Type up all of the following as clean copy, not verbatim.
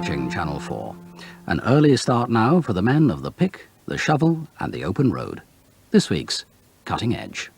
watching Channel 4. An early start now for the men of the pick, the shovel and the open road. This week's Cutting Edge.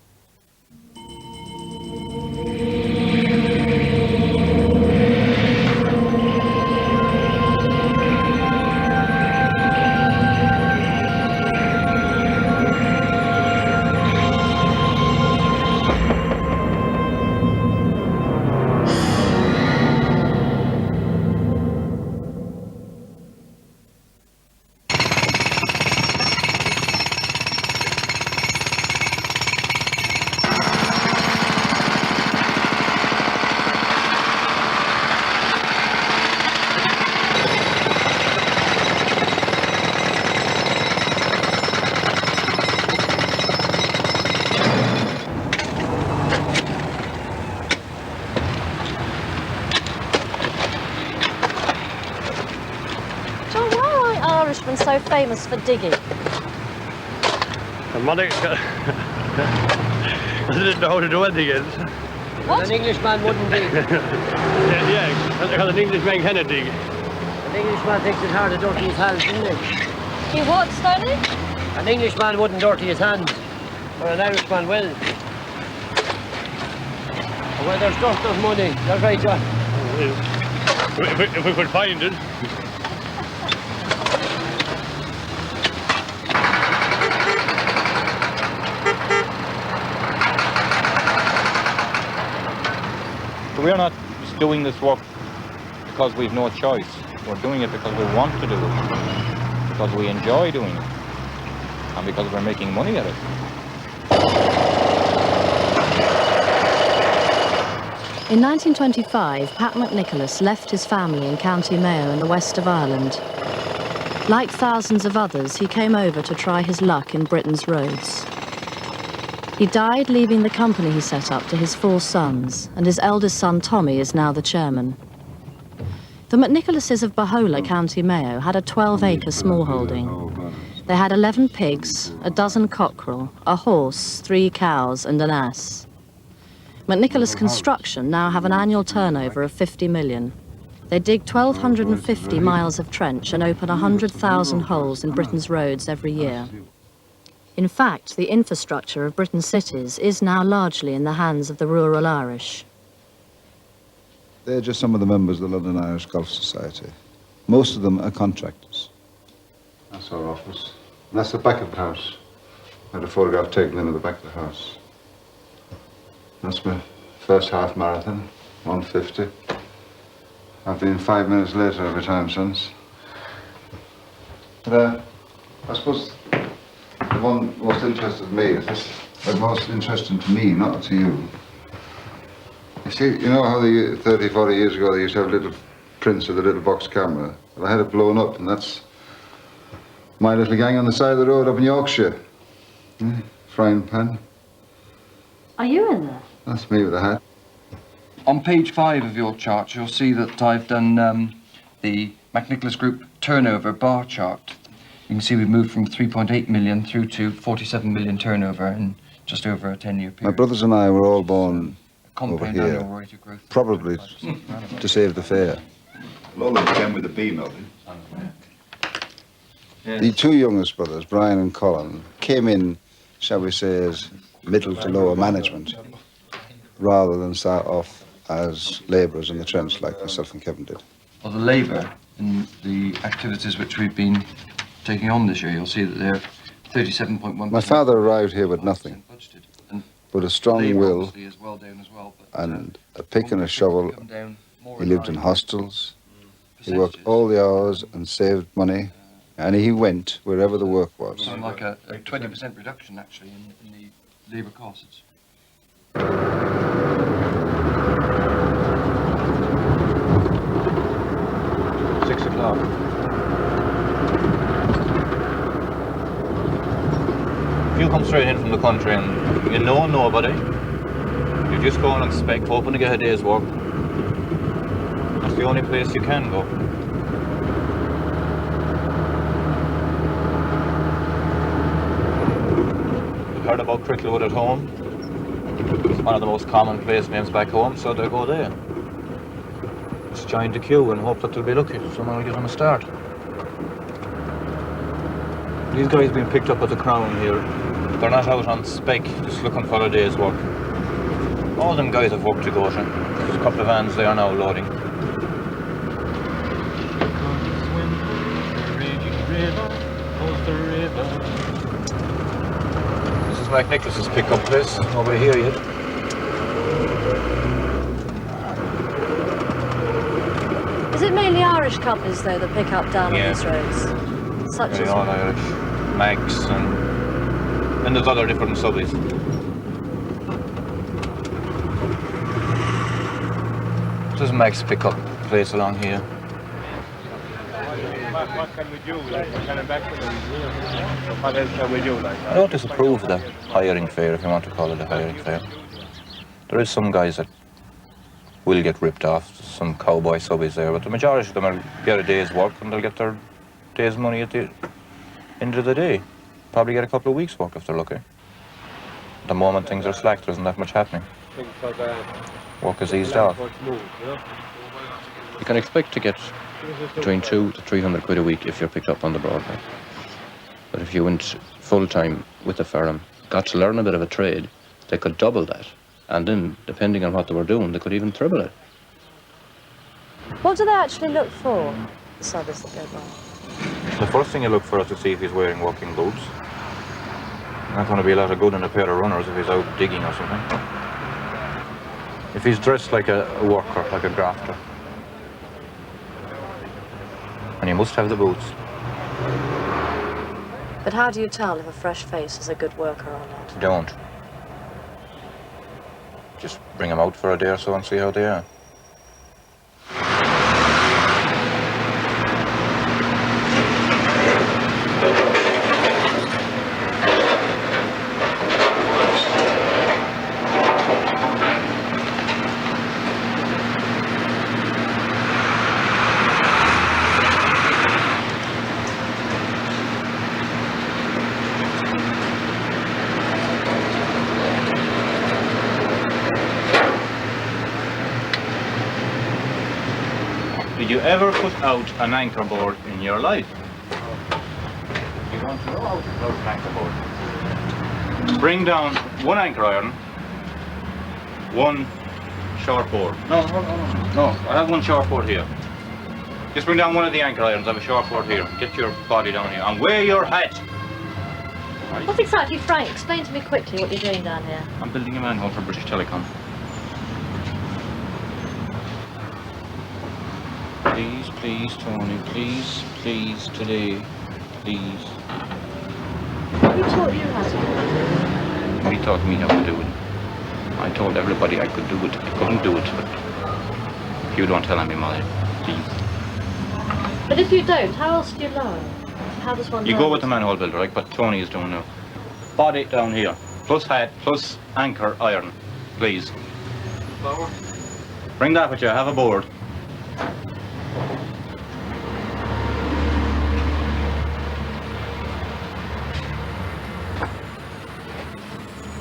So famous for digging? The money. I didn't know how to do anything else. What? An Englishman wouldn't dig. yeah, because an Englishman cannot dig. An Englishman takes it hard to dirty his hands, doesn't he? He what, Stanley? An Englishman wouldn't dirty his hands, or an Irishman will. Well, there's stuff, there's money. That's right, John. If we could find it. We're not doing this work because we've no choice. We're doing it because we want to do it, because we enjoy doing it, and because we're making money at it. In 1925, Pat McNicholas left his family in County Mayo in the west of Ireland. Like thousands of others, he came over to try his luck in Britain's roads. He died leaving the company he set up to his 4 sons, and his eldest son Tommy is now the chairman. The McNicholases of Bahola, County Mayo, had a 12-acre smallholding. They had 11 pigs, a dozen cockerel, a horse, 3 cows and an ass. McNicholas Construction now have an annual turnover of 50 million. They dig 1,250 miles of trench and open 100,000 holes in Britain's roads every year. In fact, the infrastructure of Britain's cities is now largely in the hands of the rural Irish. They're just some of the members of the London Irish Golf Society. Most of them are contractors. That's our office. And that's the back of the house. I had a photograph taken in at the back of the house. That's my first half marathon, 150. I've been 5 minutes later every time since. But I suppose the one most interested me is this, most interesting to me, not to you. You see, you know how 30, 40 years ago they used to have little prints of the little box camera? Well, I had it blown up, and that's my little gang on the side of the road up in Yorkshire. Frying pan. Are you in there? That's me with a hat. On page 5 of your chart, you'll see that I've done the McNicholas Group turnover bar chart. You can see we've moved from 3.8 million through to 47 million turnover in just over a 10-year period. My brothers and I were all born over Compound here, annual rate of growth. probably to save the fare. Lola began with a B, Melvin. The 2 youngest brothers, Brian and Colin, came in, shall we say, as middle to lower management, rather than start off as labourers in the trench like myself and Kevin did. Well, the labour in the activities which we've been taking on this year, you'll see that they're 37.1%. My father arrived here with nothing, but a strong will and a pick and a shovel. He lived in hostels, he worked all the hours and saved money, and he went wherever the work was. So like a 20% reduction, actually, in the labour costs. 6 o'clock. If you come straight in from the country and you know nobody, you just go on and spec, hoping to get a day's work. That's the only place you can go. You've heard about Cricklewood at home. It's one of the most common place names back home, so they go there. Just join the queue and hope that they'll be lucky. Someone will give them a start. These guys being picked up at the Crown here, they're not out on spec, just looking for a day's work. All them guys have work to go to. There's a couple of vans they are now loading. This is Mike Nicholas's pick-up place. Nobody here yet. Is it mainly Irish companies, though, that pick up down on these roads? Such Very as... all Irish. Max and there's other different subbies. This is Max pick-up place along here. What can we do? Like, coming back to them? What else can we do? Like, I don't disapprove of the hiring fare, if you want to call it a hiring fare. There is some guys that will get ripped off, some cowboy subbies there, but the majority of them will get a day's work and they'll get their day's money at the end of the day. Probably get a couple of weeks' work if they're lucky. At the moment things are slack, there isn't that much happening. Work is eased off. You can expect to get between 200 to 300 quid a week if you're picked up on the Broadway. But if you went full-time with the firm, got to learn a bit of a trade, they could double that. And then, depending on what they were doing, they could even triple it. What do they actually look for, the subbers that go by? The first thing you look for is to see if he's wearing working boots. Not going to be a lot of good in a pair of runners if he's out digging or something. If he's dressed like a worker, like a grafter. And you must have the boots. But how do you tell if a fresh face is a good worker or not? Don't. Just bring them out for a day or so and see how they are. Did you ever put out an anchor board in your life? You want to know how to put out an anchor board? Bring down one anchor iron, one short board. No, I have one short board here. Just bring down one of the anchor irons, I have a short board here. Get your body down here and wear your hat. Right. What exactly, Frank? Explain to me quickly what you're doing down here. I'm building a manhole for British Telecom. Please, please, Tony, please, please, today, please. Who taught you how to do it? Nobody taught me how to do it. I told everybody I could do it. I couldn't do it, but if you don't tell me, Molly, please. But if you don't, how else do you learn? How does one You learn? go with the manhole builder, like what Tony is doing now. Body down here, plus hat, plus anchor iron, please. Bring that with you, have a board.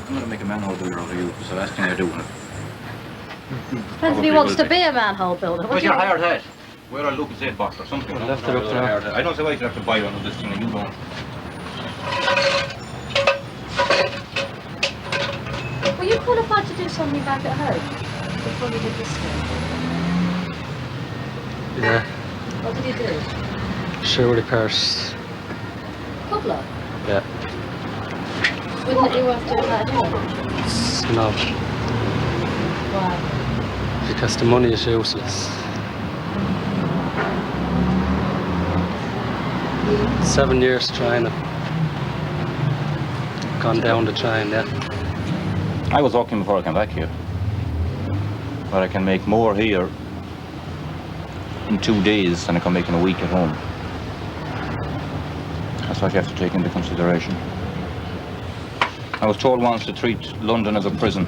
I'm going to make a manhole builder over you, because the last thing I do. Depends if he wants to be a manhole builder. Where's your hired hat? Wear a Lucas Z box or something. I don't see why you should have to buy one of this thing and you don't. Were you qualified to do something back at home before you did this thing? Yeah, What did you do? shoe repairs. Cobbler? Yeah, Wouldn't you have to do that anyway? no, Why? because the money is useless. 7 years trying it. Gone down the train, yeah. I was walking before I came back here. But I can make more here in 2 days than I can make in a week at home. That's what you have to take into consideration. I was told once to treat London as a prison.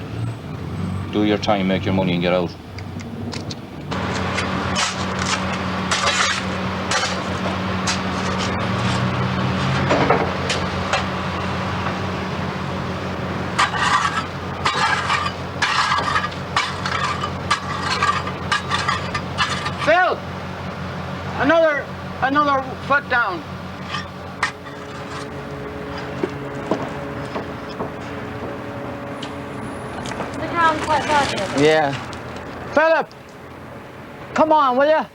Do your time, make your money and get out. Another foot down. The ground quite bad here. Yeah. Philip! Come on, will you?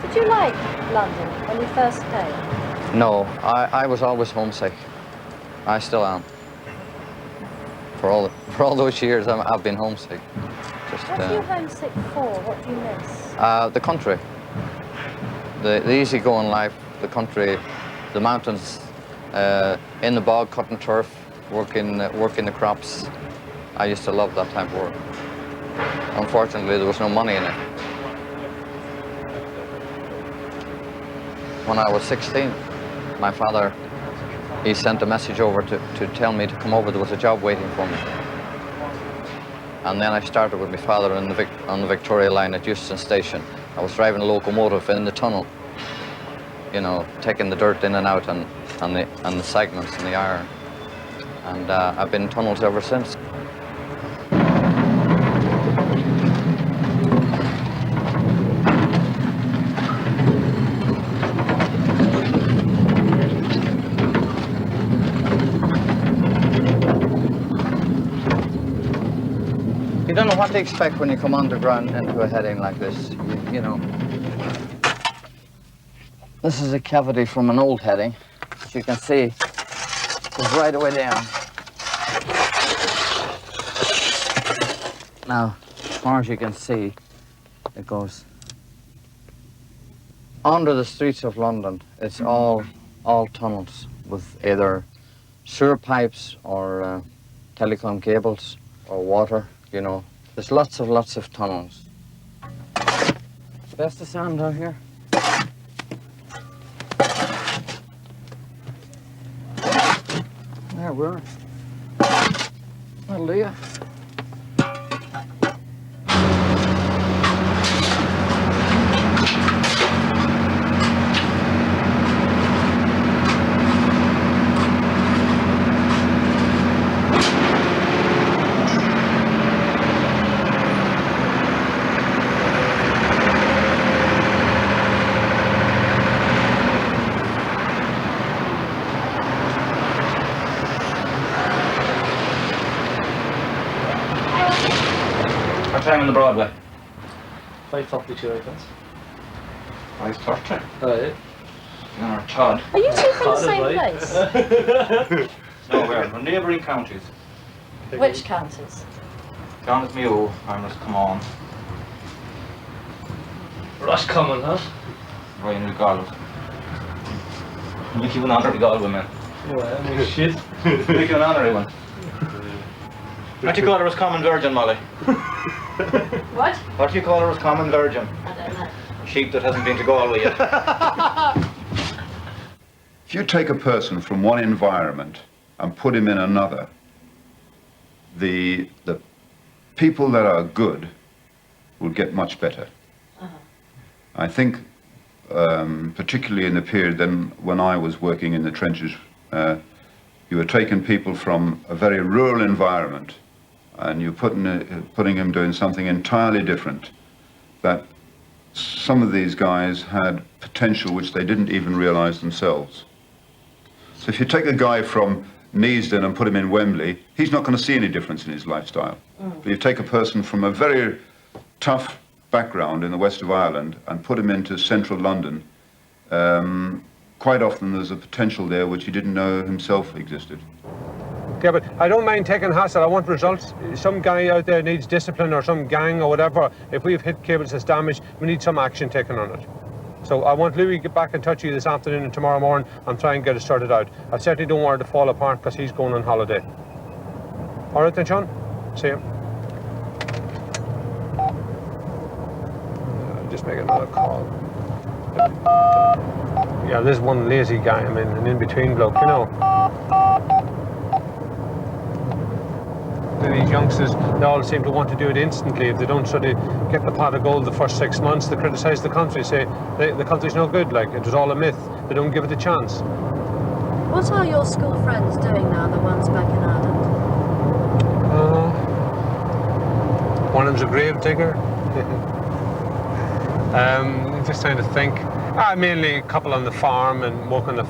Did you like London when you first came? No, I was always homesick. I still am. For all those years, I've been homesick. Just, What are you homesick for? What do you miss? the country. The easygoing life, the country, the mountains, in the bog, cutting turf, working the crops. I used to love that type of work. Unfortunately, there was no money in it. When I was 16, my father, he sent a message over to tell me to come over. There was a job waiting for me. And then I started with my father on the Victoria line at Euston Station. I was driving a locomotive in the tunnel, you know, taking the dirt in and out and the segments and the iron. And I've been in tunnels ever since. You don't know what to expect when you come underground into a heading like this, you know. This is a cavity from an old heading. As you can see, it goes right away down. Now, as far as you can see, it goes under the streets of London. It's all tunnels with either sewer pipes or telecom cables or water. You know, there's lots of tunnels. Best of sound out here. There we are. That'll do you. Time on the Broadway. 5:42, I guess. 5:30. Oh, yeah. In our Todd. Are you two from the same place? No, we're from neighbouring counties. Which counties? John is Mayo, I'm just come on. Roscommon, huh? Right in the Galway. Make you an honorary Galway, man. Well, I mean, shit. Make you an honorary one. What do you call her as common virgin, Molly? What? What do you call her as common virgin? I don't know. A sheep that hasn't been to Galway yet. If you take a person from one environment and put him in another, the people that are good will get much better. I think, particularly in the period then when I was working in the trenches, you were taking people from a very rural environment and you're putting them doing something entirely different. That some of these guys had potential which they didn't even realize themselves. So if you take a guy from Neasden and put him in Wembley, he's not going to see any difference in his lifestyle. But you take a person from a very tough background in the west of Ireland and put him into central London, quite often there's a potential there which he didn't know himself existed. Yeah, but I don't mind taking hassle. I want results. Some guy out there needs discipline or some gang or whatever. If we've hit cables that's damaged, we need some action taken on it. So I want Louis to get back in touch with you this afternoon and tomorrow morning and try and get it sorted out. I certainly don't want it to fall apart because he's going on holiday. All right then, Sean? See you. I'll just make another call. Yeah, there's one lazy guy, I mean, an in-between bloke, you know. These youngsters, they all seem to want to do it instantly. If they don't sort of get the pot of gold the first 6 months, they criticise the country, say the country's no good, like it was all a myth. They don't give it a chance. What are your school friends doing now, the ones back in Ireland? One of them's a grave digger. Just trying to think. Mainly a couple on the farm and work on the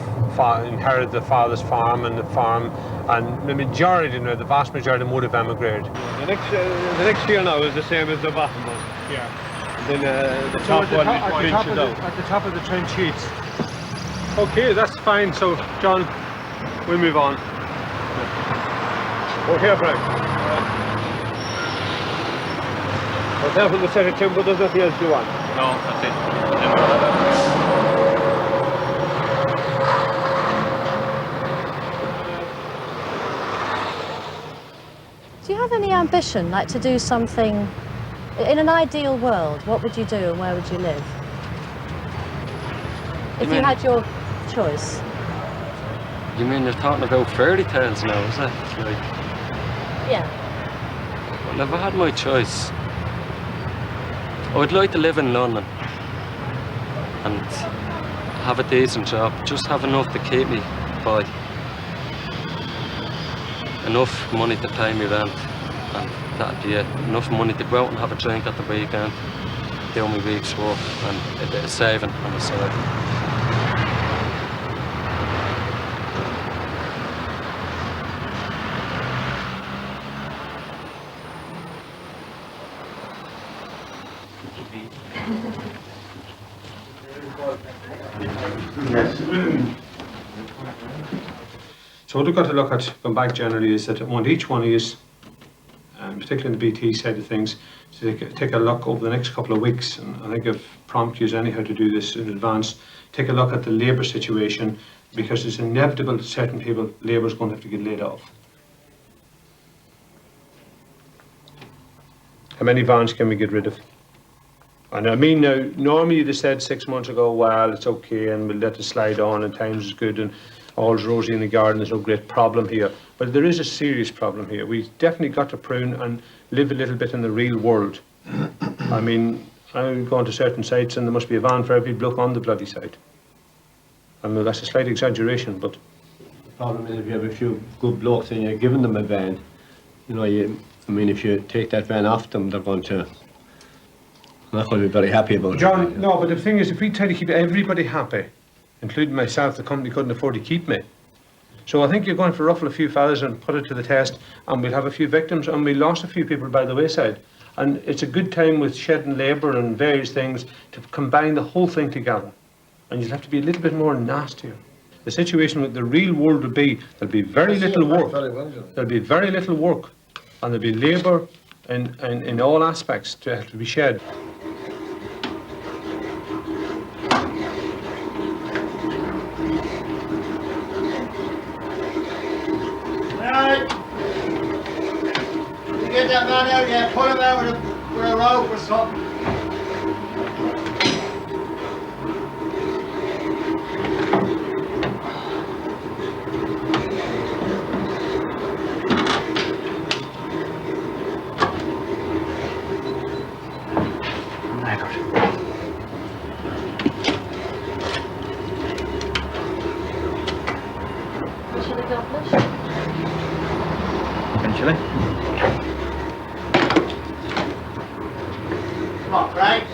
inherited the father's farm and the farm, and the majority, the vast majority would have emigrated. The next year now is the same as the bottom one. Yeah. And then the top one is trenches out. At the top of the trench sheets. Okay, that's fine. So, John, we'll move on. Okay, Frank. For example, the set of timber, there's nothing else you want. No, that's it. Do you have any ambition, like to do something, in an ideal world, what would you do and where would you live? If you had your choice. You mean you're talking about fairy tales now, is it? Like, Yeah. well, if I had my choice, I would like to live in London and have a decent job, just have enough to keep me by. Enough money to pay me rent, and that'd be it. Enough money to go out and have a drink at the weekend, do my week's work, and a bit of saving on the side. So what we've got to look at, going back generally, is that I want each one of you, particularly in the BT side of things, to take a look over the next couple of weeks, and I think I've prompted you anyhow to do this in advance, take a look at the labour situation, because it's inevitable that certain people, labour is going to have to get laid off. How many vans can we get rid of? And I mean, now, normally you'd have said 6 months ago, well, it's okay and we'll let it slide on and times is good and all's rosy in the garden, there's no great problem here. But there is a serious problem here. We've definitely got to prune and live a little bit in the real world. I mean, I'm going to certain sites and there must be a van for every bloke on the bloody site. I mean, that's a slight exaggeration, but... The problem is if you have a few good blokes and you're giving them a van, I mean, if you take that van off them, they're not going to be very happy about it. John, no, but the thing is, if we try to keep everybody happy, including myself, the company couldn't afford to keep me. So I think you're going to ruffle a few feathers and put it to the test, and we'll have a few victims, and we lost a few people by the wayside. And it's a good time with shedding labour and various things to combine the whole thing together. And you'll have to be a little bit more nastier. The situation with the real world would be, there'll be very little work. There'll be very little work, and there'll be labour in all aspects to have to be shed. Get that man out here, pull him out with a rope or something. Should I go flush? Eventually. Come on, Frank.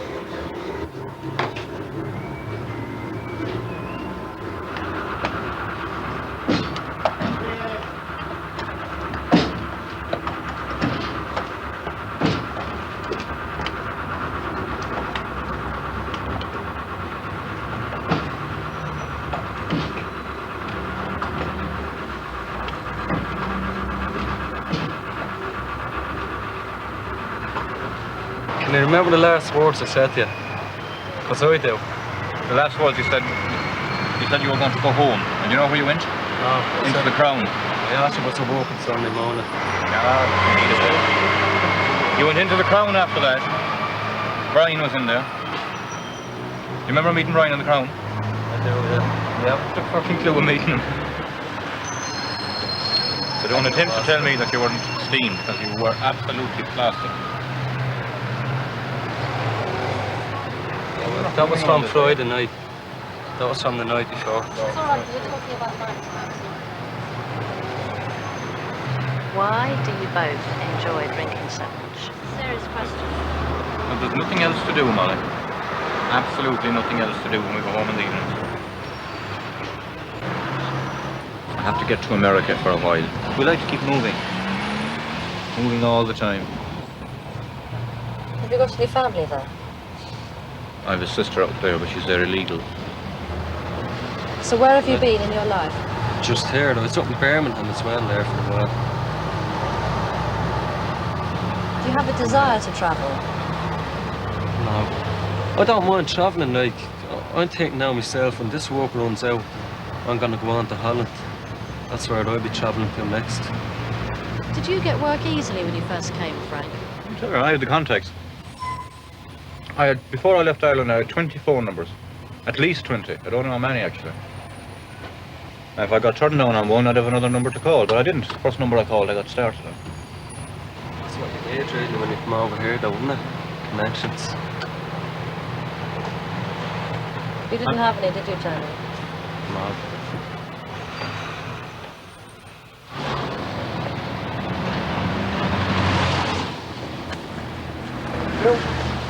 Can you remember the last words I said to you? Because I do. The last words you said you were going to go home. And you know where you went? No. Into the Crown. I asked you about to work on Sunday morning. You went into the Crown after that. Brian was in there. You remember meeting Brian in the Crown? I do, yeah. What the fucking clue of meeting him? So don't attempt to tell me that you weren't steamed, because you were absolutely plastic. That was from Friday night. That was from the night before. It's all right, we're talking about nights. Why do you both enjoy drinking so much? Serious question. Well, there's nothing else to do, Molly. absolutely nothing else to do when we go home in the evenings. I have to get to America for a while. We like to keep moving. Moving all the time. Have you got any family there? I have a sister out there, but she's there illegal. So where have you been in your life? Just here, though. It's up in Birmingham as well there for a while. Do you have a desire to travel? No. I don't mind travelling, like, I'm thinking now myself, when this work runs out, I'm gonna go on to Holland. That's where I'll be travelling to next. Did you get work easily when you first came, Frank? Sure, I had the contacts. Before I left Ireland, I had 20 phone numbers. At least 20. I don't know how many, actually. Now, if I got turned down on one, I'd have another number to call, but I didn't. The first number I called, I got started on. That's what you need, really, when you come over here, though, isn't it? Connections. You didn't have any, did you, Tony? No.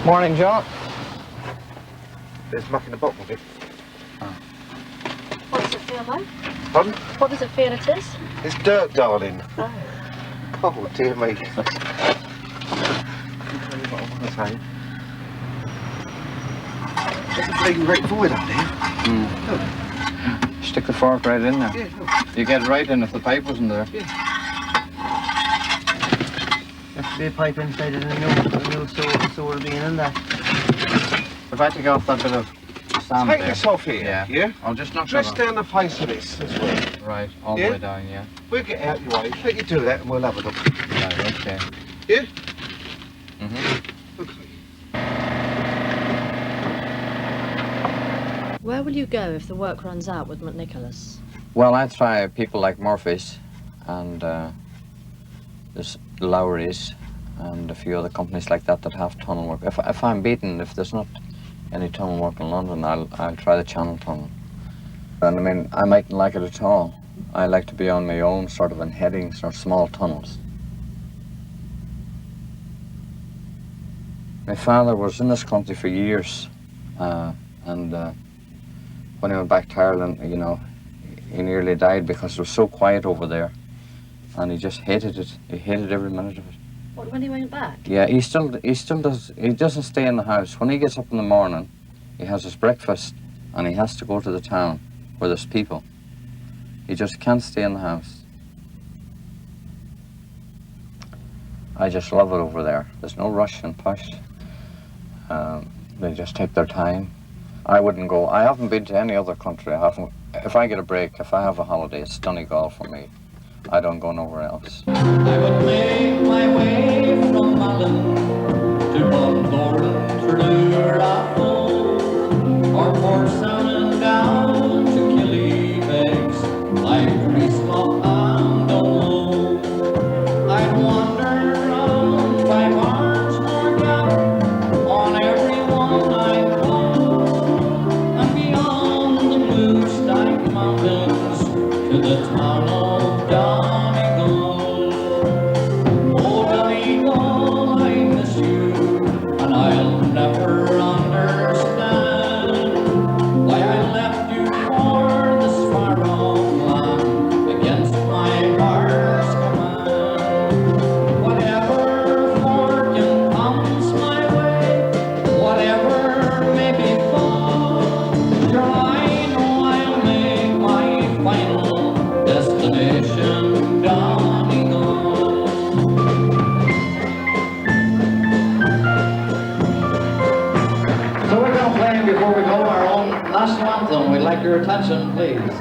Morning, John. There's muck in the bottom of it. What does it feel like? Pardon? What does it feel it is? It's dirt, darling. Oh. Oh, dear me. I'll tell you what I want to say. There's a bleeding great void up there. Look. Stick the fork right in there. Yeah, look. You get right in if the pipe wasn't there. Yeah. If the pipe inside it, and you'll sort of being in there. If I take off that bit of sand Take there. this off here, yeah? I'll just knock Press that off. down the face of this as well. Right, all Yeah? the way down, yeah. We'll get out your way. Let you do that and we'll have a look. Right, okay. Yeah? Mm-hmm. Okay. Where will you go if the work runs out with McNicholas? Well, I try people like Murphy's and there's Lowry's and a few other companies like that that have tunnel work. If I'm beaten, if there's not any tunnel work in London, I'll try the Channel Tunnel. And I mean, I mightn't like it at all. I like to be on my own, sort of in headings or small tunnels. My father was in this country for years, and when he went back to Ireland, you know, he nearly died because it was so quiet over there, and he just hated it. He hated every minute of it. What, when he went back? Yeah, he still does. He doesn't stay in the house. When he gets up in the morning, he has his breakfast, and he has to go to the town where there's people. He just can't stay in the house. I just love it over there. There's no rush and push. They just take their time. I wouldn't go. I haven't been to any other country. I haven't. If I get a break, if I have a holiday, it's Donegal for me. I don't go nowhere else. I would make my way from Malin to Bunthorne, Tralee, or Port Salmon down to Killybegs, like Greaselock and Dunlow. I'd wander on 5 hours more gap on every one I'd go, and beyond the blue Stank Mountains to the town of Donegal. Oh, Donegal, I miss you, and I'll never understand why I left you for this far off land against my heart's command. Whatever fortune comes my way, whatever may befall, sure I know I'll make my final destination Donegal. So we're going to play before we go our own national anthem. We'd like your attention, please.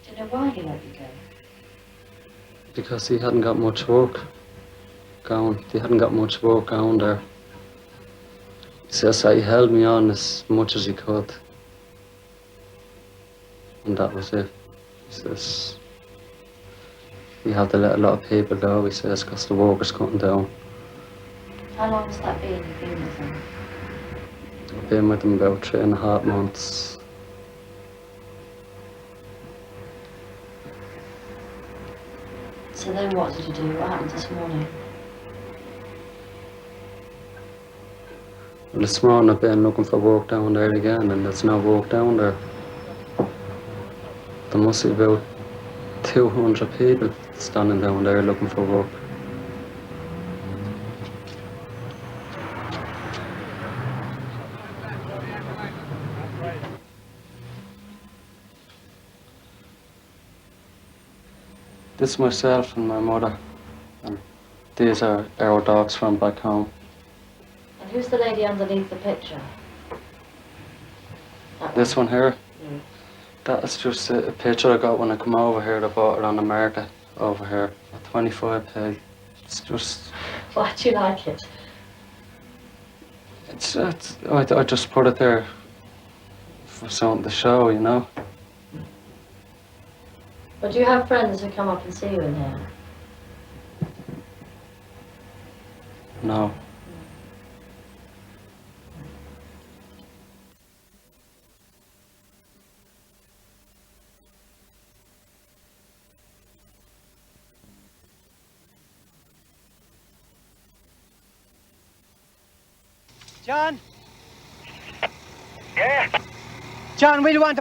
Do you know why he let you go? Because he hadn't got much work going. They hadn't got much work going there. He says that he held me on as much as he could. And that was it. He says, you have to let a lot of people go, he says, because the work is cutting down. How long has that been? You've been with him? I've been with him about 3.5 months. So then what did you do? What happened this morning? Well, this morning I've been looking for work down there again, and there's no work down there. There must be about 200 people standing down there looking for work. This is myself and my mother, and these are our dogs from back home. And who's the lady underneath the picture? This one here, that is just a picture I got when I come over here. I bought it on the market over here for 25p. It's just... Why do you like it? I just put it there for something to show, you know. But do you have friends who come up and see you in here? No. John? Yeah? John, we want to